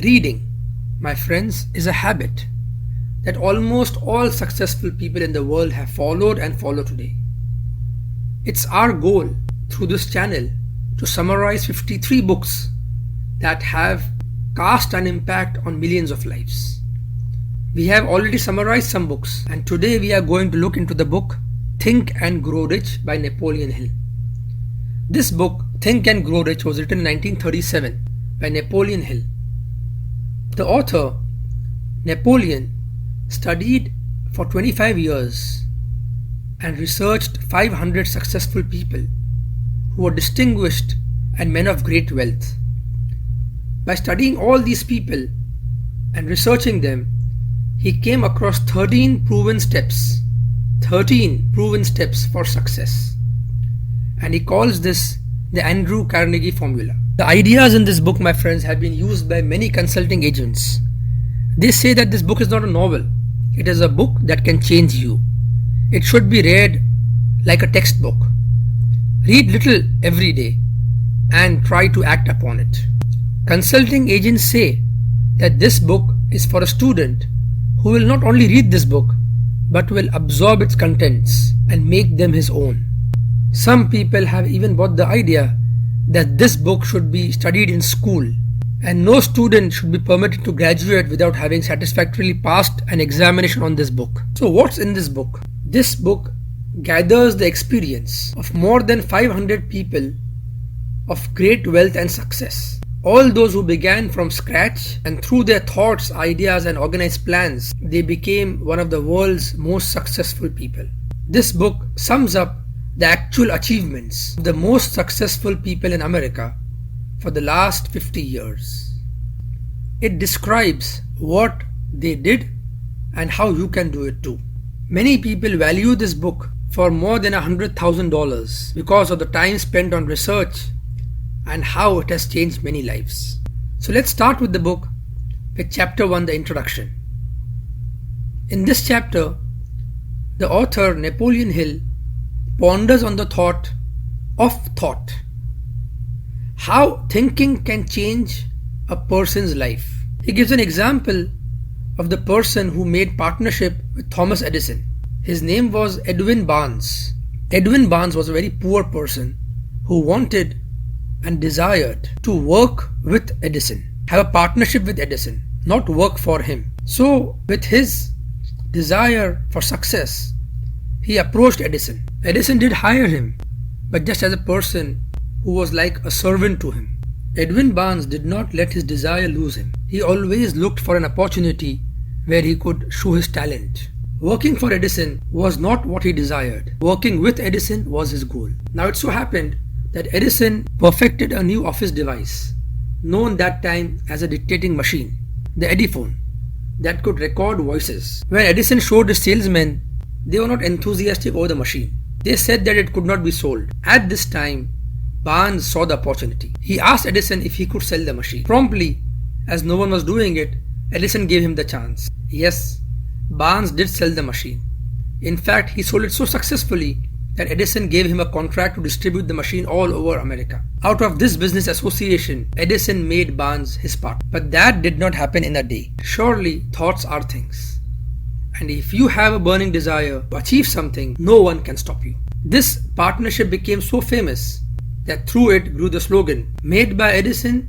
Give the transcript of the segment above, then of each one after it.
Reading, my friends, is a habit that almost all successful people in the world have followed and follow today. It's our goal through this channel to summarize 53 books that have cast an impact on millions of lives. We have already summarized some books, and today we are going to look into the book Think and Grow Rich by Napoleon Hill. This book, Think and Grow Rich, was written in 1937 by Napoleon Hill. The author, Napoleon, studied for 25 years and researched 500 successful people who were distinguished and men of great wealth. By studying all these people and researching them, he came across 13 proven steps for success. And he calls this the Andrew Carnegie formula. The ideas in this book, my friends, have been used by many consulting agents. They say that this book is not a novel. It is a book that can change you. It should be read like a textbook. Read little every day and try to act upon it. Consulting agents say that this book is for a student who will not only read this book but will absorb its contents and make them his own. Some people have even bought the idea that this book should be studied in school and no student should be permitted to graduate without having satisfactorily passed an examination on this book. So what's in this book? This book gathers the experience of more than 500 people of great wealth and success. All those who began from scratch, and through their thoughts, ideas and organized plans, they became one of the world's most successful people. This book sums up the actual achievements of the most successful people in America for the last 50 years. It describes what they did and how you can do it too. Many people value this book for more than $100,000 because of the time spent on research and how it has changed many lives. So let's start with the book with chapter 1, the introduction. In this chapter, the author Napoleon Hill ponders on the thought of thought. How thinking can change a person's life. He gives an example of the person who made partnership with Thomas Edison. His name was Edwin Barnes. Edwin Barnes was a very poor person who wanted and desired to work with Edison, have a partnership with Edison, not work for him. So with his desire for success, he approached Edison. Edison did hire him, but just as a person who was like a servant to him. Edwin Barnes did not let his desire lose him. He always looked for an opportunity where he could show his talent. Working for Edison was not what he desired. Working with Edison was his goal. Now it so happened that Edison perfected a new office device, known that time as a dictating machine, the Ediphone, that could record voices. When Edison showed his salesmen, they were not enthusiastic over the machine. They said that it could not be sold. At this time, Barnes saw the opportunity. He asked Edison if he could sell the machine. Promptly, as no one was doing it, Edison gave him the chance. Yes, Barnes did sell the machine. In fact, he sold it so successfully that Edison gave him a contract to distribute the machine all over America. Out of this business association, Edison made Barnes his partner. But that did not happen in a day. Surely, thoughts are things. And if you have a burning desire to achieve something, no one can stop you. This partnership became so famous that through it grew the slogan, made by Edison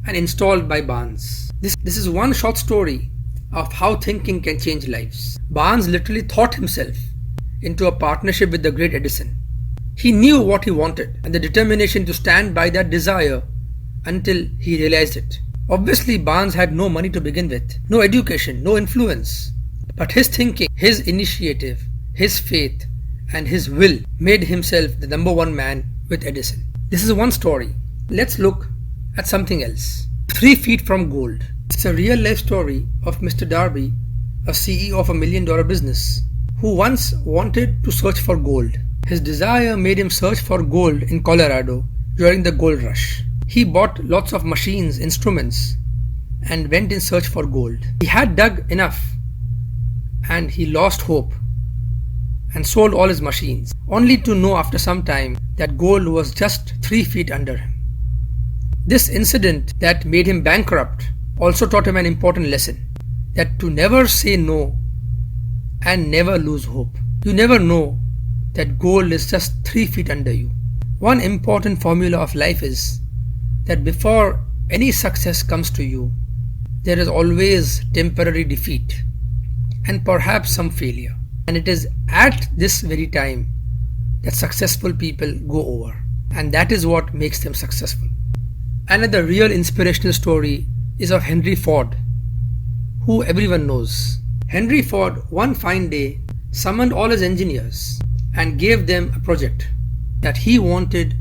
and installed by Barnes. This is one short story of how thinking can change lives. Barnes literally thought himself into a partnership with the great Edison. He knew what he wanted and the determination to stand by that desire until he realized it. Obviously, Barnes had no money to begin with, no education, no influence. But his thinking, his initiative, his faith and his will made himself the number one man with Edison. This is one story. Let's look at something else. 3 feet from gold. It's a real life story of Mr. Darby, a CEO of $1 million business, who once wanted to search for gold. His desire made him search for gold in Colorado during the gold rush. He bought lots of machines, instruments, and went in search for gold. He had dug enough and he lost hope and sold all his machines, only to know after some time that gold was just 3 feet under him. This incident that made him bankrupt also taught him an important lesson, that to never say no and never lose hope. You never know that goal is just 3 feet under you. One important formula of life is that before any success comes to you, there is always temporary defeat and perhaps some failure. And it is at this very time that successful people go over. And that is what makes them successful. Another real inspirational story is of Henry Ford, who everyone knows. Henry Ford one fine day summoned all his engineers and gave them a project that he wanted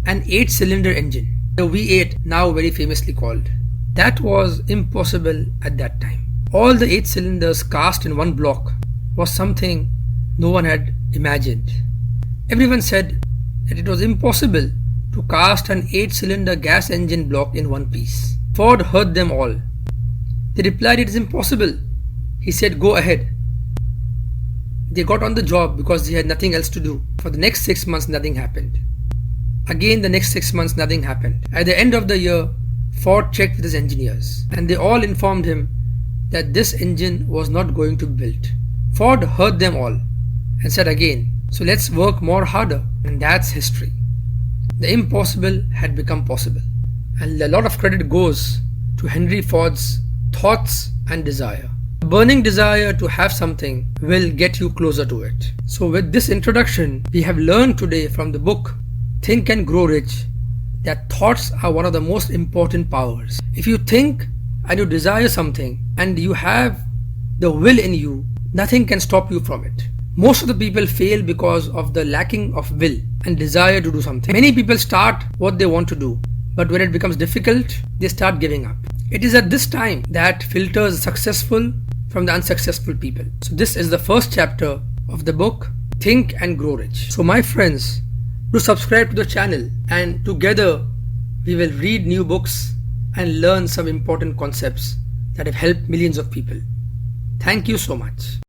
an 8-cylinder engine, the V8 now very famously called. That was impossible at that time. All the 8 cylinders cast in one block was something no one had imagined. Everyone said that it was impossible to cast an 8-cylinder gas engine block in one piece. Ford heard them all. They replied, "It is impossible." He said, "Go ahead." They got on the job because they had nothing else to do. For the next 6 months, nothing happened. Again, the next 6 months, nothing happened. At the end of the year, Ford checked with his engineers, and they all informed him that this engine was not going to be built. Ford heard them all and said again, "So let's work more harder." And that's history. The impossible had become possible. And a lot of credit goes to Henry Ford's thoughts and desire. A burning desire to have something will get you closer to it. So with this introduction, we have learned today from the book Think and Grow Rich that thoughts are one of the most important powers. If you think and you desire something and you have the will in you, nothing can stop you from it. Most of the people fail because of the lacking of will and desire to do something. Many people start what they want to do, but when it becomes difficult, they start giving up. It is at this time that filters successful from the unsuccessful people. So this is the first chapter of the book Think and Grow Rich. So my friends, do subscribe to the channel, and together we will read new books and learn some important concepts that have helped millions of people. Thank you so much.